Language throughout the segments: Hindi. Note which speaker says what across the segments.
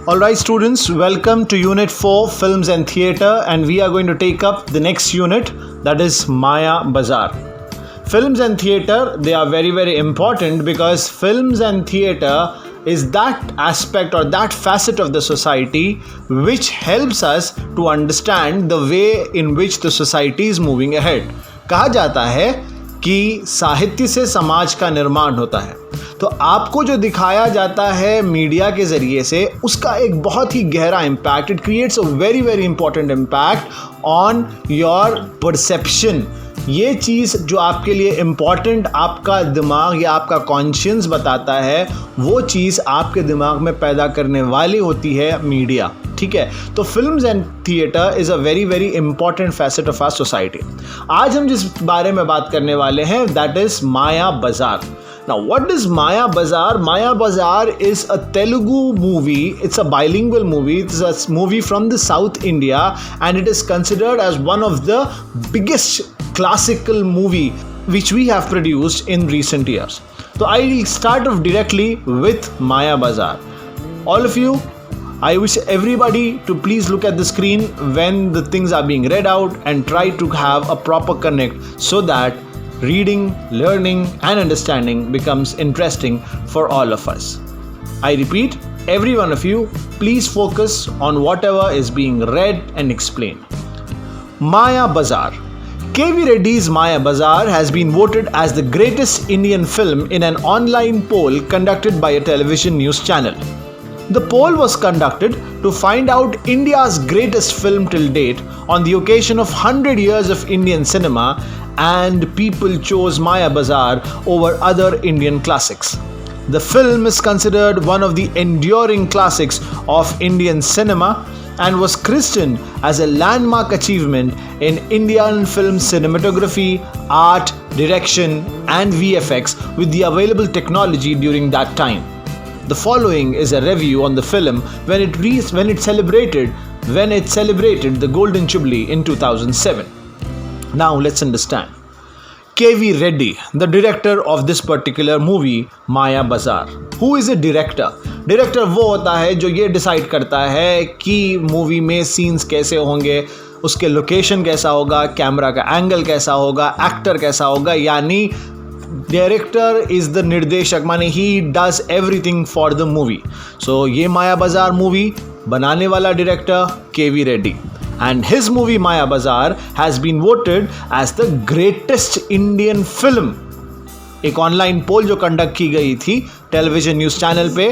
Speaker 1: Alright, students, welcome to Unit 4 Films and Theatre, and we are going to take up the next unit, that is Maya Bazaar. Films and theatre, they are very, very important because films and theatre is that aspect or that facet of the society which helps us to understand the way in which the society is moving ahead. कहा जाता है कि साहित्य से समाज का निर्माण होता है, तो आपको जो दिखाया जाता है मीडिया के ज़रिए से उसका एक बहुत ही गहरा impact, it creates a very very important impact on your perception. ये चीज़ जो आपके लिए इम्पॉर्टेंट आपका दिमाग या आपका कॉन्शियंस बताता है, वो चीज़ आपके दिमाग में पैदा करने वाली होती है मीडिया. ठीक है, तो films and theatre is a very very important facet of our society. आज हम जिस बारे में बात करने वाले हैं दैट इज़ माया बाजार. Now, what is Maya Bazaar? Maya Bazaar is a Telugu movie. It's a bilingual movie. It's a movie from the South India, and it is considered as one of the biggest classical movie which we have produced in recent years. So I'll start off directly with Maya Bazaar. All of you, I wish everybody to please look at the screen when the things are being read out and try to have a proper connect so that reading, learning and understanding becomes interesting for all of us. I repeat, every one of you, please focus on whatever is being read and explained. Maya Bazaar. K.V. Reddy's Maya Bazaar has been voted as the greatest Indian film in an online poll conducted by a television news channel. The poll was conducted to find out India's greatest film till date on the occasion of 100 years of Indian cinema, and people chose Maya Bazaar over other Indian classics. The film is considered one of the enduring classics of Indian cinema and was christened as a landmark achievement in Indian film cinematography, art, direction and VFX with the available technology during that time. The following is a review on the film when it celebrated the Golden Jubilee in 2007. Now let's understand. K.V. Reddy, the director of this particular movie, Maya Bazaar. Who is a director? Director वो होता है जो ये डिसाइड करता है कि मूवी में सीन्स कैसे होंगे, उसके लोकेशन कैसा होगा, कैमरा का एंगल कैसा होगा, एक्टर कैसा होगा. यानी डायरेक्टर इज़ द निर्देशक, माने he does everything for the movie. So ये माया बाजार मूवी बनाने वाला director K V. Reddy, and his movie Maya Bazaar has been voted as the greatest Indian film. एक ऑनलाइन पोल जो कंडक्ट की गई थी टेलीविजन न्यूज़ चैनल पे,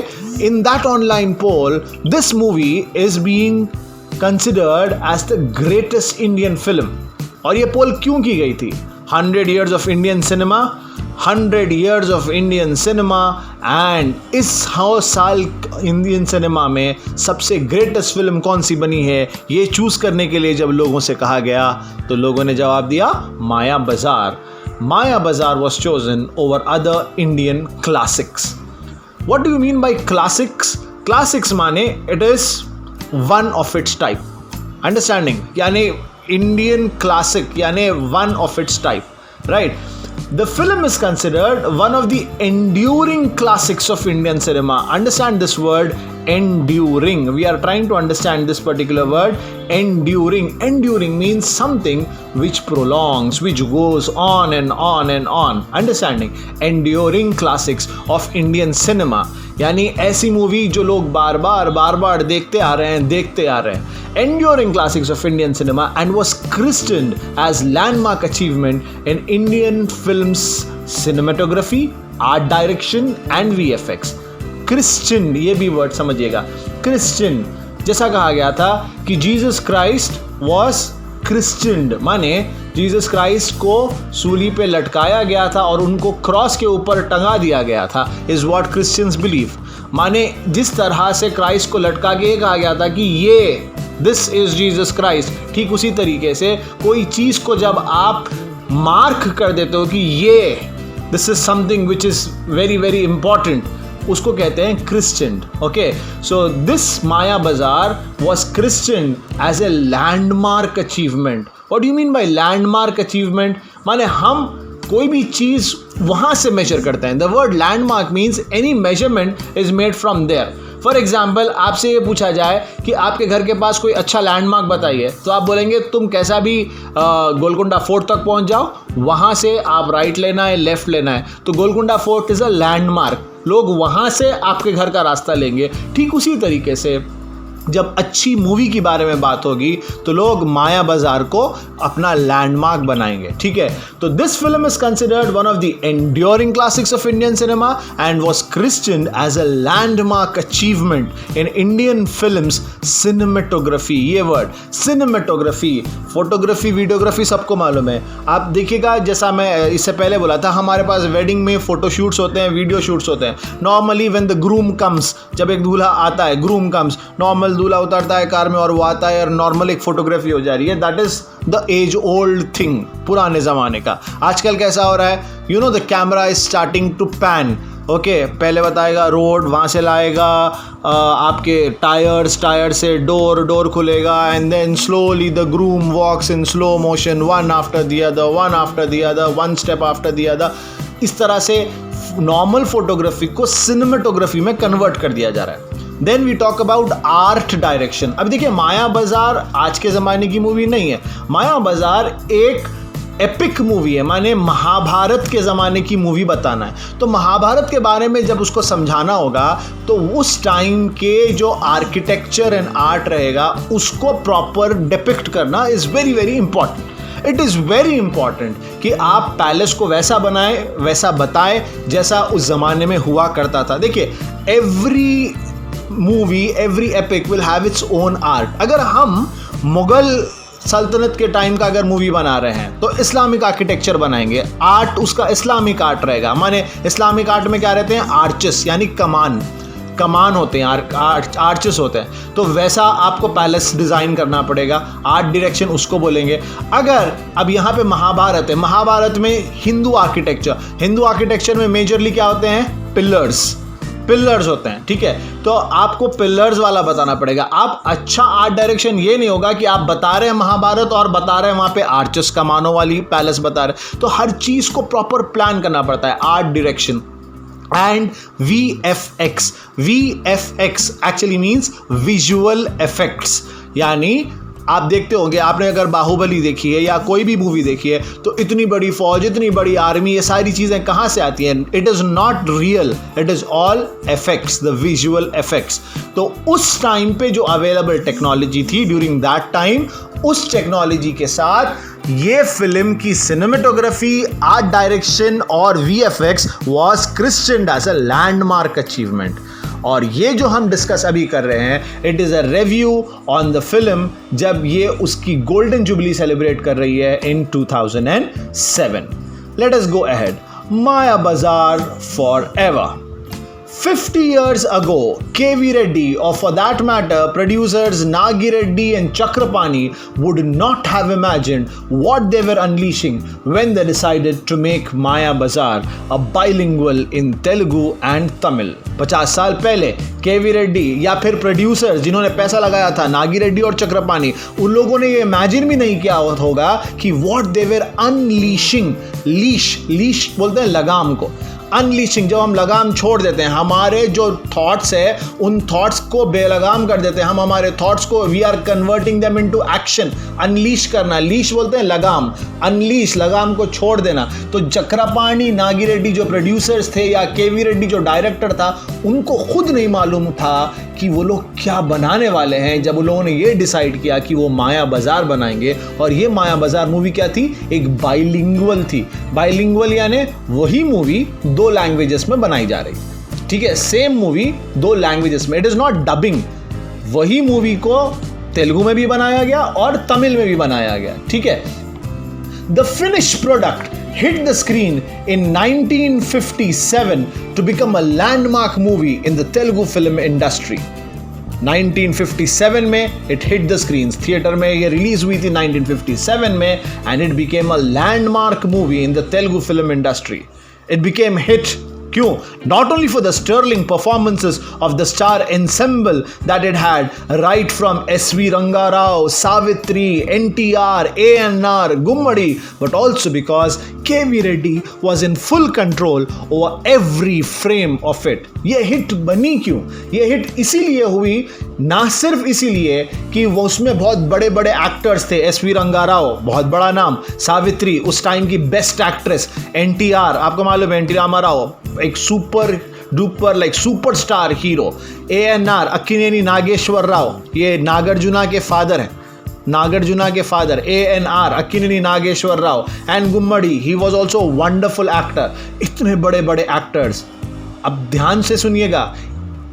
Speaker 1: in that online poll this movie is being considered as the greatest Indian film. और ये पोल क्यों की गई थी? 100 years of Indian cinema, 100 years of Indian cinema, and इस साल इंडियन सिनेमा में सबसे ग्रेटेस्ट फिल्म कौन सी बनी है, ये चूज़ करने के लिए जब लोगों से कहा गया तो लोगों ने जवाब दिया माया बाजार. माया बाजार was chosen over other Indian classics. What do you mean by classics? Classics माने it is one of its type. Understanding? यानी Indian classic यानी one of its type, right? The film is considered one of the enduring classics of Indian cinema. Understand this word, enduring. We are trying to understand this particular word, enduring. Enduring means something which prolongs, which goes on and on and on. Understanding? Enduring classics of Indian cinema. यानी ऐसी मूवी जो लोग बार बार देखते आ रहे हैं. Enduring classics of Indian cinema and was christened as landmark achievement in Indian films cinematography, art direction and VFX. Christian, ये भी वर्ड समझिएगा. Christian, जैसा कहा गया था कि जीसस क्राइस्ट was christened, माने जीसस क्राइस्ट को सूली पे लटकाया गया था और उनको क्रॉस के ऊपर टंगा दिया गया था, इज व्हाट क्रिश्चियंस बिलीव. माने जिस तरह से क्राइस्ट को लटका के कहा गया था कि ये दिस इज जीसस क्राइस्ट, ठीक उसी तरीके से कोई चीज़ को जब आप मार्क कर देते हो कि ये this is something which is very very important, उसको कहते हैं Christian. Okay, so this Maya Bazaar was Christian as a landmark achievement. What do you mean by landmark achievement? माने हम कोई भी चीज़ वहाँ से मेजर करते हैं. The word landmark means any measurement is made from there. For example आपसे ये पूछा जाए कि आपके घर के पास कोई अच्छा लैंडमार्क बताइए, तो आप बोलेंगे तुम कैसा भी गोलकुंडा फोर्ट तक पहुंच जाओ, वहाँ से आप राइट लेना है, लेफ्ट लेना है। तो Golconda fort is a landmark, लोग वहाँ से आपके घर का रास्ता लेंगे। ठीक उसी तरीके से जब अच्छी मूवी की बारे में बात होगी तो लोग माया बाजार को अपना लैंडमार्क बनाएंगे। ठीक है, तो this film is considered one of the enduring classics of Indian cinema and was christened as a landmark achievement in Indian films cinematography. ये वर्ड सिनेमेटोग्राफी, फोटोग्राफी, वीडियोग्राफी सबको मालूम है। आप देखिएगा, जैसा मैं इससे पहले बोला था, हमारे पास वेडिंग में फोटो शूट्स होते हैं, वीडियो शूट्स होते हैं। Normally when the groom comes, जब एक दूल्हा आता है, ग्रूम कम्स, नॉर्मल दूल्हा उतरता है कार में और वो आता है और नॉर्मल एक फोटोग्राफी हो जा रही है। That is the age old thing, पुराने जमाने का। आजकल कैसा हो रहा है, you know the camera is starting to pan. Okay, पहले बताएगा रोड, वहाँ से लाएगा आपके टायर से डोर खुलेगा, and then slowly the groom walks in slow motion, one after the other, one step after the other. इस तरह से नॉर्मल फोटोग्राफी को सिनेमेटोग्राफी में कन्वर्ट कर दिया जा रहा है। Then we talk about art direction. अब देखिए, माया बाजार आज के ज़माने की मूवी नहीं है। माया बाजार एक एपिक मूवी है, माने महाभारत के ज़माने की मूवी बताना है। तो महाभारत के बारे में जब उसको समझाना होगा तो उस टाइम के जो आर्किटेक्चर एंड आर्ट रहेगा उसको प्रॉपर डिपिक्ट करना is very very important. It is very important कि आप पैलेस को वैसा बनाएं, वैसा बताएं जैसा उस ज़माने में हुआ करता था। देखिए, every movie, every epic will have its own art. अगर हम मुगल सल्तनत के टाइम का अगर मूवी बना रहे हैं तो इस्लामिक आर्किटेक्चर बनाएंगे, आर्ट उसका इस्लामिक आर्ट रहेगा। माने इस्लामिक आर्ट में क्या रहते हैं, आर्चेस यानी कमान होते हैं, आर्चेस होते हैं। तो वैसा आपको पैलेस डिज़ाइन करना पड़ेगा, आर्ट डायरेक्शन उसको बोलेंगे। अगर अब यहाँ पे महाभारत है, महाभारत में हिंदू आर्किटेक्चर में मेजरली क्या होते हैं, पिलर्स होते हैं। ठीक है, तो आपको पिलर्स वाला बताना पड़ेगा। आप अच्छा आर्ट डायरेक्शन ये नहीं होगा कि आप बता रहे हैं महाभारत और बता रहे हैं वहाँ पे आर्चेस, कमानों वाली पैलेस बता रहे हैं। तो हर चीज़ को प्रॉपर प्लान करना पड़ता है, art direction. And VFX actually means visual effects. यानी आप देखते होंगे, आपने अगर बाहुबली देखी है या कोई भी मूवी देखी है, तो इतनी बड़ी फौज, इतनी बड़ी आर्मी, ये सारी चीज़ें कहाँ से आती हैं? It is not real, it is all effects, the visual effects. तो उस टाइम पे जो अवेलेबल टेक्नोलॉजी थी ड्यूरिंग दैट टाइम, उस टेक्नोलॉजी के साथ ये फिल्म की सिनेमेटोग्राफी, आर्ट डायरेक्शन और VFX was christened as a landmark achievement. और ये जो हम डिस्कस अभी कर रहे हैं, it is a review on the film जब ये उसकी गोल्डन जुबली सेलिब्रेट कर रही है इन 2007। Let us go ahead. Maya Bazaar forever. 50 years ago, K.V. Reddy, or for that matter, producers Nagi Reddy and Chakrapani would not have imagined what they were unleashing when they decided to make Maya Bazaar a bilingual in Telugu and Tamil. 50 साल पहले K.V. Reddy या फिर प्रोड्यूसर्स जिन्होंने पैसा लगाया था, नागी रेड्डी और चक्रपानी, उन लोगों ने ये इमेजिन भी नहीं किया होगा कि what they were unleashing, leash बोलते हैं लगाम को, अनलीशिंग। जब हम लगाम छोड़ देते हैं, हमारे जो थॉट्स है उन थॉट्स को बेलगाम कर देते हैं, हम हमारे थॉट्स को we are converting them into action. Unleash करना, लीश बोलते हैं लगाम, अनलीश लगाम को छोड़ देना। तो चक्रपाणी, नागी रेड्डी जो प्रोड्यूसर्स थे या केवी रेड्डी जो डायरेक्टर था, उनको खुद नहीं मालूम था कि वो लोग क्या बनाने वाले हैं जब उन लोगों ने ये डिसाइड किया कि वो माया बाजार बनाएंगे। और ये माया बाजार मूवी क्या थी, एक बाइलिंगुअल थी। बाइलिंगुअल यानी वही मूवी 2 लैंग्वेजेस में बनाई जा रही, ठीक है, सेम मूवी 2 लैंग्वेजेस में। इट इज नॉट डबिंग, वही मूवी को तेलुगु में भी बनाया गया और तमिल में भी बनाया गया, ठीक है। The finished product hit the screen in 1957 to become a landmark movie in the Telugu film industry. 1957 में it hit the screens, theatre में ये रिलीज हुई थी 1957 में, and it became a landmark movie in the Telugu film industry. It became hit क्यों? Not only for the sterling performances of the star ensemble that it had, right from S.V. Ranga Rao, Savitri, NTR, A.N.R., Gummadi, but also because K.V. Reddy was in full control over every frame of it. ये हिट बनी क्यों? ये हिट इसीलिए हुई, ना सिर्फ इसीलिए कि वो उसमें बहुत बड़े बड़े एक्टर्स थे, एस.वी. रंगाराव बहुत बड़ा नाम, सावित्री उस टाइम की बेस्ट एक्ट्रेस, एन.टी.आर. आपको मालूम है एन.टी. रामाराव एक super duper like superstar hero, A N R. Akkineni Nageswara Rao, ये नागार्जुना के फादर हैं, नागार्जुना के father A N R. Akkineni Nageswara Rao, and Gummadi, he was also wonderful actor. इतने बड़े बड़े एक्टर्स। अब ध्यान से सुनिएगा,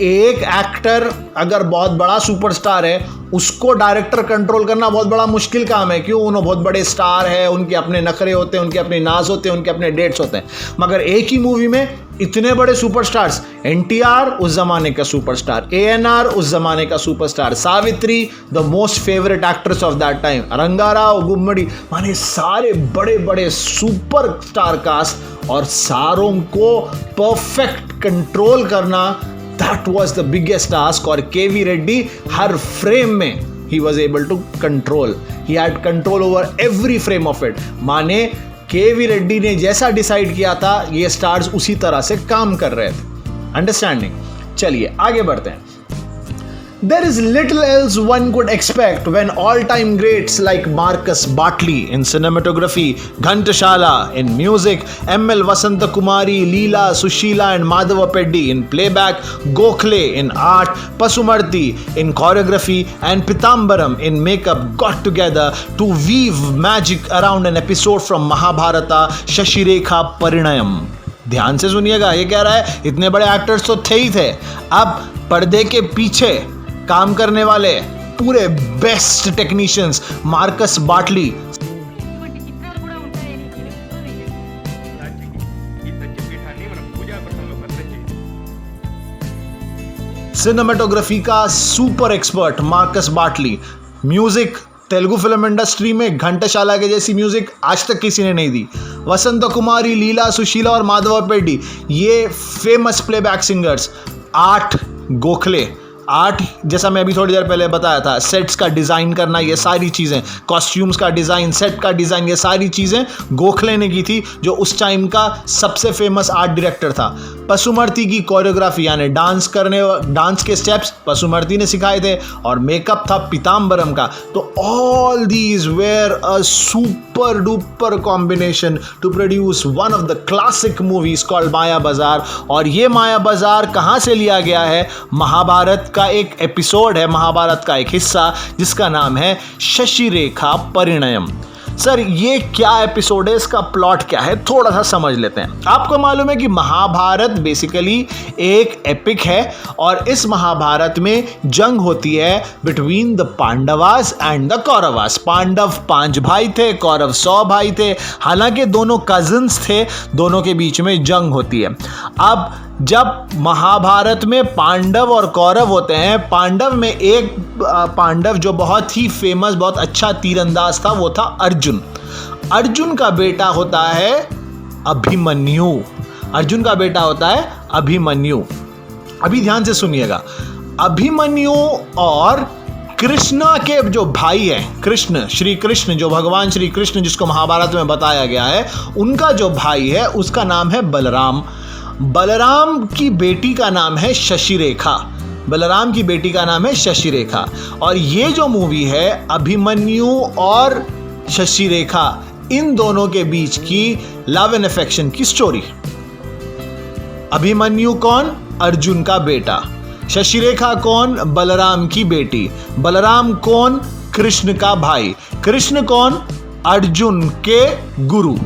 Speaker 1: एक एक्टर अगर बहुत बड़ा सुपरस्टार है, उसको डायरेक्टर कंट्रोल करना बहुत बड़ा मुश्किल काम है। क्यों? उन्होंने बहुत बड़े स्टार है, उनके अपने नखरे होते हैं, उनके अपने नाज होते हैं, उनके अपने डेट्स होते हैं। मगर एक ही मूवी में इतने बड़े सुपरस्टार्स, एन.टी.आर. उस जमाने का सुपरस्टार, ए.एन.आर. उस जमाने का superstar, Savitri the most favourite actress of that time, Ranga Rao, Gummadi, माने सारे बड़े बड़े सुपर स्टार कास्ट, और सारों को परफेक्ट कंट्रोल करना, that was the biggest task. और के.वी. रेड्डी हर फ्रेम में he was able to control, he had control over every frame of it. माने के.वी. रेड्डी ने जैसा डिसाइड किया था, ये स्टार्स उसी तरह से काम कर रहे थे। अंडरस्टैंडिंग? चलिए आगे बढ़ते हैं। There is little else one could expect when all-time greats like Marcus Bartley in cinematography, Ghantashala in music, M.L. Vasanta Kumari, Leela, Sushila and Madhava Peddi in playback, Gokhale in art, Pasumarthi in choreography and Pitambaram in makeup got together to weave magic around an episode from Mahabharata, Shashirekha Parinayam. ध्यान से सुनिएगा, ये कह रहा है इतने बड़े एक्टर्स तो थे ही थे, अब पर्दे के पीछे काम करने वाले पूरे बेस्ट टेक्नीशियंस, मार्कस बाटली, सिनेमेटोग्राफी का सुपर एक्सपर्ट मार्कस बाटली, म्यूजिक तेलुगु फिल्म इंडस्ट्री में घंटाशाला के जैसी म्यूजिक आज तक किसी ने नहीं दी। वसंत कुमारी, लीला, सुशीला और माधवा पेड्डी, ये famous playback singers. Art, Gokhale, art जैसा मैं अभी थोड़ी देर पहले बताया था, सेट्स का डिज़ाइन करना, ये सारी चीज़ें, कॉस्ट्यूम्स का डिज़ाइन, सेट का डिज़ाइन, ये सारी चीज़ें गोखले ने की थी, जो उस टाइम का सबसे फेमस आर्ट डायरेक्टर था। पसुमर्ती की कोरियोग्राफी यानी डांस के स्टेप्स पसुमर्ती ने सिखाए थे, और मेकअप था पीताम्बरम का। तो all these were a super duper combination to produce one of the classic movies called Maya Bazaar. और ये माया बाजार कहाँ से लिया गया है? महाभारत का एक एपिसोड है, महाभारत का एक हिस्सा जिसका नाम है शशिरेखा परिणयम। सर ये क्या एपिसोड है, इसका प्लॉट क्या है, थोड़ा सा समझ लेते हैं। आपको मालूम है कि महाभारत बेसिकली एक एपिक है, और इस महाभारत में जंग होती है between the Pandavas and the Kauravas. Pandav 5 भाई थे, कौरव 100 भाई थे, हालांकि दोनों कजिन्स थे, दोनों के बीच में जंग होती है। अब जब महाभारत में पांडव और कौरव होते हैं, पांडव में एक पांडव जो बहुत ही फेमस, बहुत अच्छा तीरंदाज था, वो था अर्जुन। अर्जुन का बेटा होता है अभिमन्यु। अर्जुन का बेटा होता है अभिमन्यु। अभी ध्यान से सुनिएगा, अभिमन्यु और कृष्णा के जो भाई हैं, कृष्ण, श्री कृष्ण, जो भगवान श्री कृष्ण जिसको महाभारत में बताया गया है, उनका जो भाई है उसका नाम है बलराम। बलराम की बेटी का नाम है शशिरेखा। बलराम की बेटी का नाम है शशिरेखा। और ये जो मूवी है अभिमन्यु और शशिरेखा, इन दोनों के बीच की लव एंड अफेक्शन की स्टोरी। अभिमन्यु कौन? अर्जुन का बेटा। शशिरेखा कौन? बलराम की बेटी। बलराम कौन? कृष्ण का भाई। कृष्ण कौन? अर्जुन के गुरु।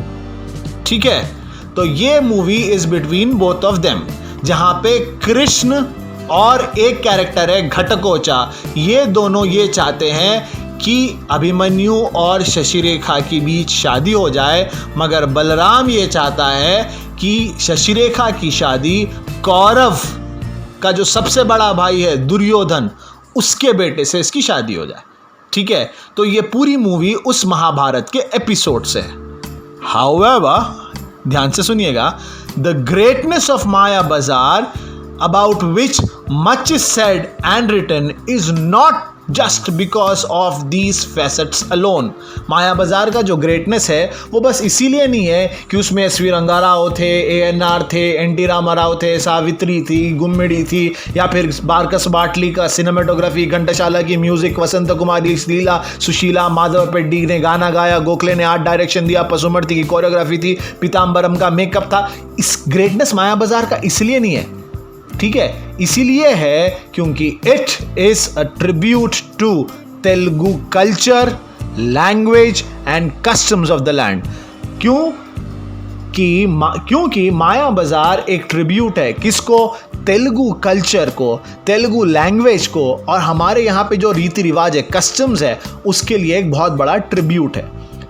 Speaker 1: ठीक है, तो ये movie is between both of them, जहां पे कृष्ण और एक कैरेक्टर है घटकोचा, ये दोनों ये चाहते हैं कि अभिमन्यु और शशिरेखा के बीच शादी हो जाए, मगर बलराम ये चाहता है कि शशिरेखा की शादी कौरव का जो सबसे बड़ा भाई है दुर्योधन, उसके बेटे से इसकी शादी हो जाए। ठीक है, तो ये पूरी मूवी उस महाभारत के एपिसोड से है। हाउएवर, ध्यान से सुनिएगा, the greatness of Maya Bazaar about which much is said and written is not just because of these facets alone. Maya Bazaar का जो ग्रेटनेस है वो बस इसीलिए नहीं है कि उसमें एस वी रंगाराव थे, ANR थे, NT रामाराव थे, सावित्री थी, गुम्मिड़ी थी, या फिर बारकस बाटली का सिनेमेटोग्राफी, घंटाशाला की म्यूजिक, वसंत कुमारी, लीला, सुशीला, माधव पेड्डी ने गाना गाया, गोखले ने आर्ट डायरेक्शन दिया, पसुमर्ती की कोरियोग्राफी थी, पीताम्बरम का मेकअप था. इस ग्रेटनेस माया बाजार का इसलिए नहीं है, ठीक है, इसीलिए है क्योंकि it is a tribute to Telugu culture, language and customs of the land. क्योंकि माया बाजार एक ट्रिब्यूट है किसको? तेलुगु कल्चर को, तेलुगु लैंग्वेज को, और हमारे यहाँ पे जो रीति रिवाज है, कस्टम्स है, उसके लिए एक बहुत बड़ा ट्रिब्यूट है.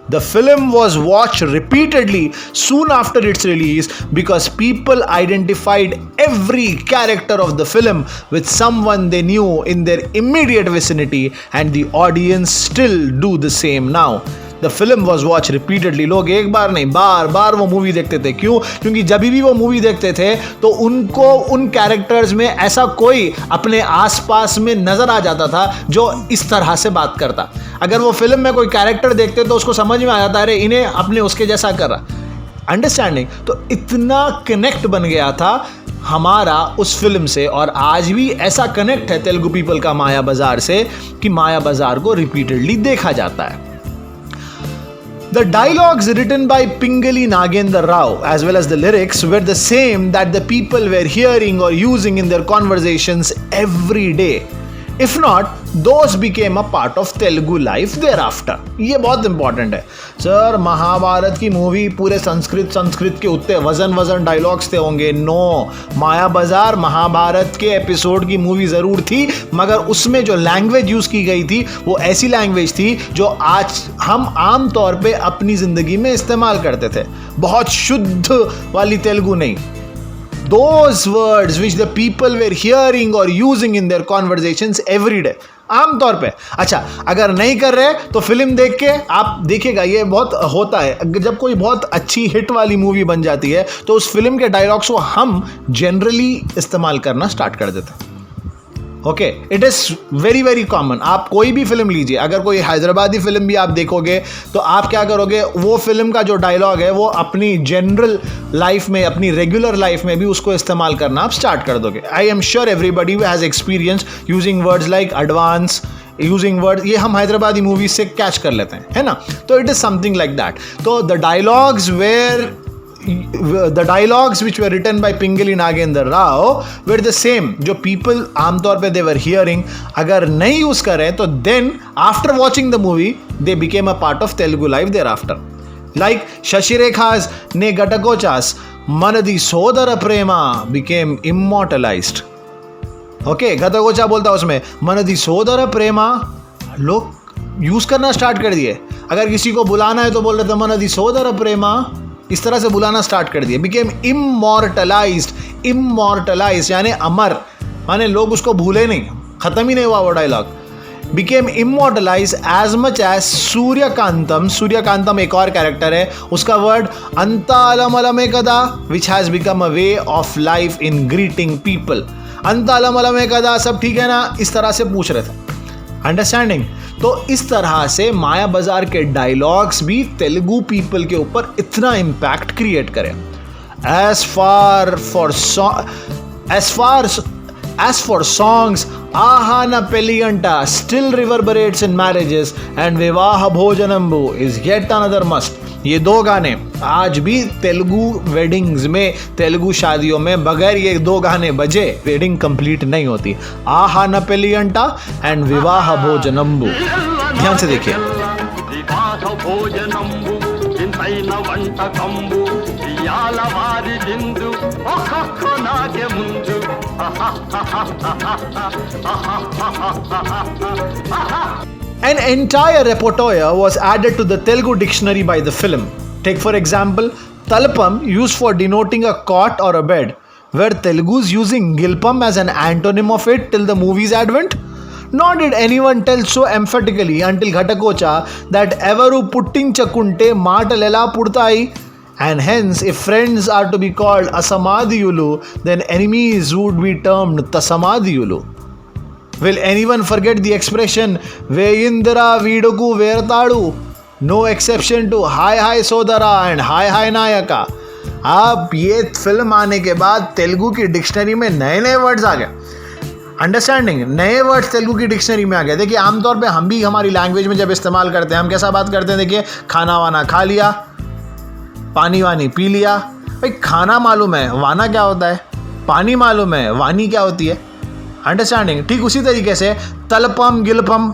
Speaker 1: The film was watched repeatedly soon after its release because people identified every character of the film with someone they knew in their immediate vicinity, and the audience still do the same now. The film was watched repeatedly. लोग एक बार नहीं, बार बार वो मूवी देखते थे. क्यों? क्योंकि जब भी वो मूवी देखते थे तो उनको उन कैरेक्टर्स में ऐसा कोई अपने आसपास में नजर आ जाता था जो इस तरह से बात करता. अगर वो फिल्म में कोई कैरेक्टर देखते तो उसको समझ में आ जाता, अरे इन्हें अपने उसके जैसा कर रहा. अंडरस्टैंडिंग. तो इतना कनेक्ट बन गया था हमारा उस फिल्म से, और आज भी ऐसा कनेक्ट है तेलुगु पीपल का माया बाजार से कि माया बाजार को रिपीटेडली देखा जाता है. The dialogues written by Pingali Nagendra Rao as well as the lyrics were the same that the people were hearing or using in their conversations every day. If not, those became a part of Telugu life thereafter. ये बहुत इंपॉर्टेंट है सर. महाभारत की मूवी पूरे संस्कृत के उत्ते वजन डायलॉग्स थे होंगे? नो. माया बाजार महाभारत के एपिसोड की मूवी ज़रूर थी, मगर उसमें जो लैंग्वेज यूज़ की गई थी वो ऐसी लैंग्वेज थी जो आज हम आम तौर पे अपनी ज़िंदगी में इस्तेमाल करते थे. बहुत शुद्ध वाली तेलुगु नहीं. Those words which the people were hearing or using in their conversations every day. आम तौर पे. अच्छा, अगर नहीं कर रहे तो फिल्म देख के आप देखिएगा, ये बहुत होता है. जब कोई बहुत अच्छी हिट वाली मूवी बन जाती है तो उस फिल्म के डायलॉग्स को हम जनरली इस्तेमाल करना स्टार्ट कर देते हैं. Okay, it is very very common. आप कोई भी फिल्म लीजिए, अगर कोई हैदराबादी फिल्म भी आप देखोगे तो आप क्या करोगे, वो फिल्म का जो डायलॉग है वो अपनी जनरल लाइफ में, अपनी रेगुलर लाइफ में भी उसको इस्तेमाल करना आप स्टार्ट कर दोगे. I am sure everybody has experience using words like advance, using word, ये हम हैदराबादी मूवीज से कैच कर लेते हैं, है ना. तो it is something like that. तो the dialogues which were written by Pingali Nagendra Rao were the same जो people आमतौर पे they were hearing. अगर नहीं यूज़ करें तो then after watching the movie they became a part of Telugu life thereafter. Like Shashirekha's Ne Gatakochas Manadi Sodara Prema became immortalized. Okay, Gatakocha बोलता उसमें मनदी सोदर प्रेमा, लोग यूज़ करना स्टार्ट कर दिए. अगर किसी को बुलाना है तो बोल रहे थे मनदी सोदर प्रेमा, इस तरह से बुलाना स्टार्ट कर दिए. बिकेम इमॉर्टलाइज्ड यानी अमर, माने लोग उसको भूले नहीं, खत्म ही नहीं हुआ वो dialogue. Became immortalise as much as Suryakantam एक और कैरेक्टर है, उसका वर्ड अंतालमलमे कदा which has become a way of life in greeting people. अंतालमलमे कदा, सब ठीक है ना, इस तरह से पूछ रहे थे. अंडरस्टैंडिंग. तो इस तरह से माया बाजार के डायलॉग्स भी तेलुगु पीपल के ऊपर इतना इम्पैक्ट क्रिएट करें. एज फॉर सॉन्ग्स, आहा न पेलियंटा स्टिल रिवर्बरेट्स इन मैरिजेस एंड विवाह भोजनम्बु इज येट अनदर मस्ट. ये दो गाने आज भी तेलुगु वेडिंग्स में, तेलुगु शादियों में बगैर ये दो गाने बजे वेडिंग कंप्लीट नहीं होती. आहा न पेलियंटा एंड विवाह भोजनम्बु. ध्यान से देखिए. An entire repertoire was added to the Telugu dictionary by the film. Take for example, Talpam, used for denoting a cot or a bed. Were Telugus using Gilpam as an antonym of it till the movie's advent? Nor did anyone tell so emphatically until Ghatakocha that Evaru putting chakunte maatalela purtai. And hence, if friends are to be called Asamadiyulu, then enemies would be termed Tasamadiyulu. Will anyone forget the expression Veyindra Viduku Vertadu? No exception to Hi Hi Sodara and Hi Hi Nayaka. अब ये फिल्म आने के बाद तेलुगु की डिक्शनरी में नए नए वर्ड्स आ गए. अंडरस्टैंडिंग, नए वर्ड्स तेलुगु की डिक्शनरी में आ गए. देखिए आमतौर पे हम भी हमारी लैंग्वेज में जब इस्तेमाल करते हैं हम कैसा बात करते हैं. देखिए खाना वाना खा लिया, पानी वानी पी लिया. भाई खाना मालूम है, वाना क्या होता है, पानी मालूम है, वानी क्या होती है. अंडरस्टैंडिंग. ठीक उसी तरीके से तलपम गिलपम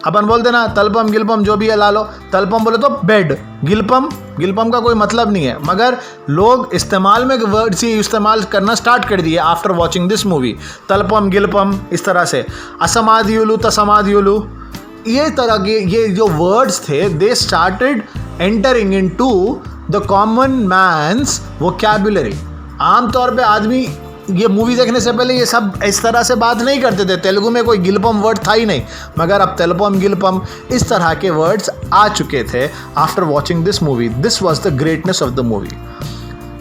Speaker 1: अपन बोलते ना, तलपम गिलपम जो भी है ला लो. तलपम बोले तो बेड, गिलपम गिलपम का कोई मतलब नहीं है, मगर लोग इस्तेमाल में वर्ड से इस्तेमाल करना स्टार्ट कर दिए आफ्टर वॉचिंग दिस मूवी. तलपम गिलपम इस तरह से. असमाधियुलू तसमाधियुलू, ये तरह के ये जो वर्ड्स थे they started entering into the common man's vocabulary. आमतौर पे आदमी ये मूवी देखने से पहले ये सब इस तरह से बात नहीं करते थे. तेलुगु में कोई गिलपम वर्ड था ही नहीं, मगर अब तेलपम गिलपम इस तरह के वर्ड्स आ चुके थे after watching this movie. This was the greatness of the movie.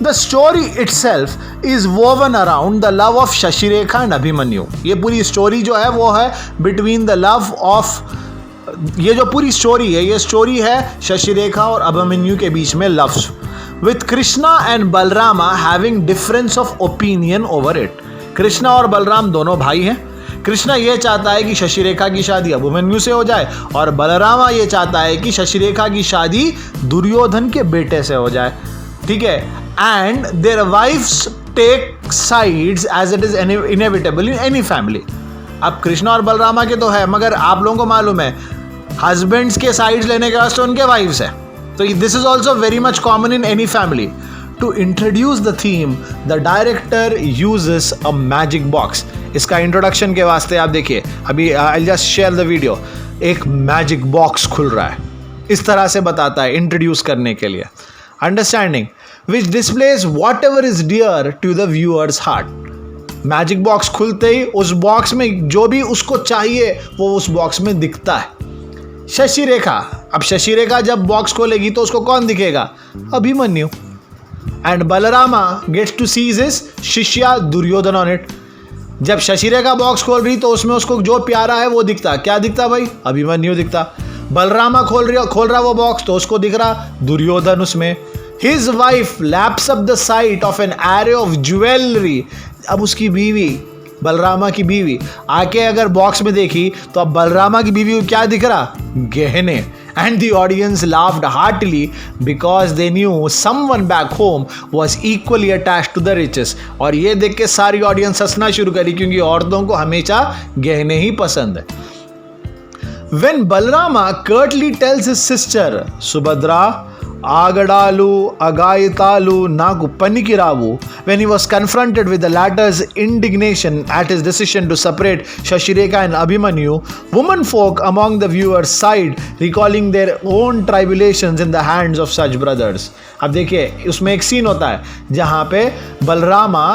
Speaker 1: The story itself is woven around the love of Shashirekha and Abhimanyu. ये पूरी स्टोरी जो है वो है बिटवीन द लव ऑफ, ये जो पूरी स्टोरी है ये स्टोरी है शशिरेखा और अभिमन्यु के बीच में love, with Krishna and Balrama having difference of opinion over it. Krishna और बलराम दोनों भाई हैं. कृष्णा ये चाहता है कि शशिरेखा की शादी अभिमन्यु से हो जाए और बलरामा ये चाहता है कि शशिरेखा की शादी दुर्योधन के बेटे से हो जाए. ठीक है. And their wives take sides as it is inevitable in any family. अब कृष्णा और बलरामा के तो है, मगर आप लोगों को मालूम है हस्बैंड्स के साइड्स लेने के वास्ते उनके वाइफ्स है. So this is also very much common in any family. To introduce the theme, the director uses a magic box. इसका इंट्रोडक्शन के वास्ते आप देखिए अभी I'll just share the video. एक मैजिक बॉक्स खुल रहा है, इस तरह से बताता है इंट्रोड्यूस करने के लिए. Understanding, which displays whatever is dear to the viewer's heart. Magic box खुलते ही उस बॉक्स में जो भी उसको चाहिए वो उस बॉक्स में दिखता है. शशिरेखा, अब शशिरेखा जब बॉक्स खोलेगी तो उसको कौन दिखेगा, Abhimanyu. And Balarama gets to see his shishya Duryodhana on it. जब शशिरेखा बॉक्स खोल रही तो उसमें उसको जो प्यारा है वो दिखता. क्या दिखता भाई, अभिमन्यु दिखता. बलरामा खोल रहा वो बॉक्स तो उसको दिख रहा दुर्योधन उसमें. His wife lapse up the site of an array of jewellery. अब उसकी बीवी, बलरामा की बीवी आके अगर बॉक्स में देखी तो अब बलरामा की बीवी को क्या दिख रहा, गहने. And the audience laughed heartily because they knew someone back home was equally attached to the riches. और ये देख के सारी ऑडियंस हंसना शुरू करी क्योंकि औरतों को हमेशा गहने ही पसंद है. When Balarama curtly tells his sister Subhadra Agadalu Agayitalu Nagu Panikiravu, when he was confronted with the latter's indignation at his decision to separate Shashirekha and Abhimanyu, women folk among the viewers sighed, recalling their own tribulations in the hands of such brothers. अब देखिए उसमें एक सीन होता है जहाँ पे बलरामा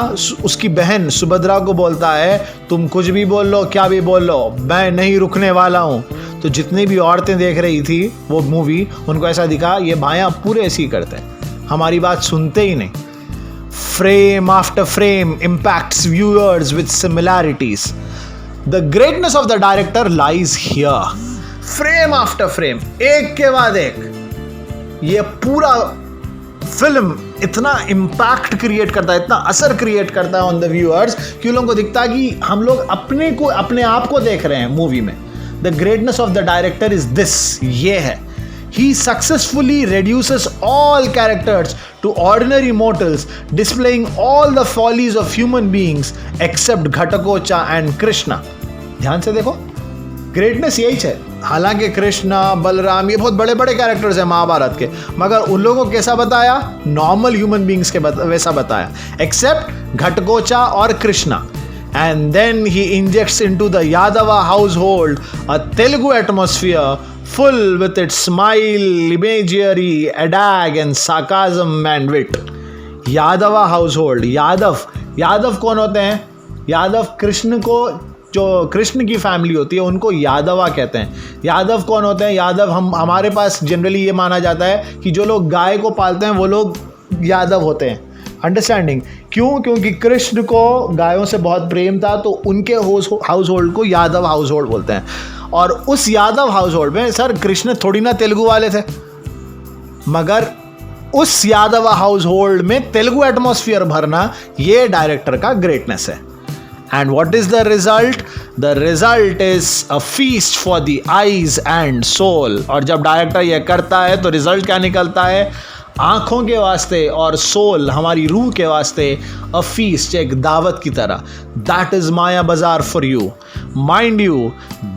Speaker 1: उसकी बहन सुभद्रा को बोलता है तुम कुछ भी बोल लो, क्या भी बोल लो, मैं नहीं रुकने वाला हूँ. तो जितनी भी औरतें देख रही थी वो मूवी, उनको ऐसा दिखा ये भाइयाँ पूरे ऐसे ही करते हैं, हमारी बात सुनते ही नहीं. Frame after frame impacts viewers with similarities. The greatness of the director lies here. Frame after frame, एक के बाद एक, ये पूरा फिल्म इतना इम्पैक्ट क्रिएट करता है, इतना असर क्रिएट करता है ऑन द व्यूअर्स कि उन लोगों को दिखता है कि हम लोग अपने आप को देख रहे हैं मूवी में. The greatness of the director is this, ये है. He successfully reduces all characters to ordinary mortals, displaying all the follies of human beings except Ghatakocha and Krishna. ध्यान से देखो, ग्रेटनेस यही है. हालांकि कृष्णा, बलराम ये बहुत बड़े बड़े कैरेक्टर्स हैं महाभारत के, मगर उन लोगों को कैसा बताया, नॉर्मल ह्यूमन बींग्स के वैसा बताया, एक्सेप्ट घटकोचा और Krishna. And then he injects into the Yadava household a Telugu atmosphere full with its smile, imagery, adag and sarcasm and wit. Yadava household, Yadav कौन होते हैं? यादव कृष्ण को, जो कृष्ण की फैमिली होती है उनको यादवा कहते हैं. यादव कौन होते हैं? यादव हमारे पास जनरली ये माना जाता है कि जो लोग गाय को पालते हैं वो लोग यादव होते हैं. अंडरस्टैंडिंग, क्यों? क्योंकि कृष्ण को गायों से बहुत प्रेम था, तो उनके हाउस होल्ड को यादव हाउस होल्ड बोलते हैं। और उस यादव हाउस होल्ड में सर कृष्ण थोड़ी ना तेलुगु वाले थे, मगर उस यादव हाउस होल्ड में तेलुगु एटमॉस्फेयर भरना ये डायरेक्टर का ग्रेटनेस है। And what is the result? The result is a feast for the eyes and soul. और जब डायरेक्टर ये करता है तो रिजल्ट क्या निकलता है? आँखों के वास्ते और सोल, हमारी रूह के वास्ते अ फीस्ट, एक दावत की तरह। That is Maya Bazaar for you. Mind you,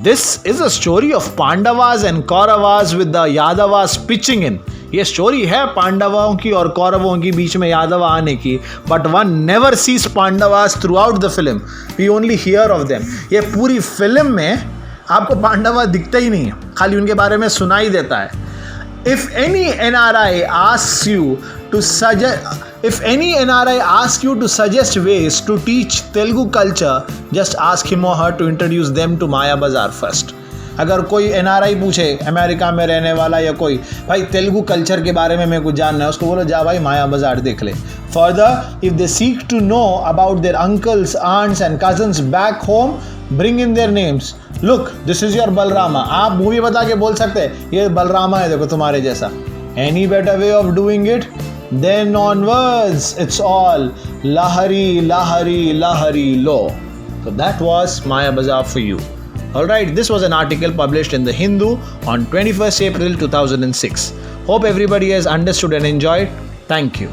Speaker 1: this is a story of Pandavas and Kauravas with the Yadavas pitching इन। ये स्टोरी है पांडवों की और कौरवों के बीच में यादव आने की, but one never sees Pandavas through the film, we only hear of them. ये पूरी फिल्म में आपको पांडवा दिखता ही नहीं है, खाली उनके बारे में सुनाई देता है। If any NRI asks you to suggest ways to teach Telugu culture, just ask him or her to introduce them to Maya Bazaar first. अगर कोई NRI पूछे अमेरिका में रहने वाला या कोई, भाई तेलुगु कल्चर के बारे में मैं कुछ जानना है, उसको बोलो जा भाई माया बाजार देख ले। Further if they seek to know about their uncles, aunts and cousins back home, bring in their names. Look this is your Balarama. आप मूवी बता के बोल सकते हैं ये बलरामा है, देखो तुम्हारे जैसा। Any better way of doing it? Then onwards it's all lahari lahari lahari lo. So that was Maya Bazaar for you. Alright, this was an article published in The Hindu on 21st April 2006. Hope everybody has understood and enjoyed. Thank you.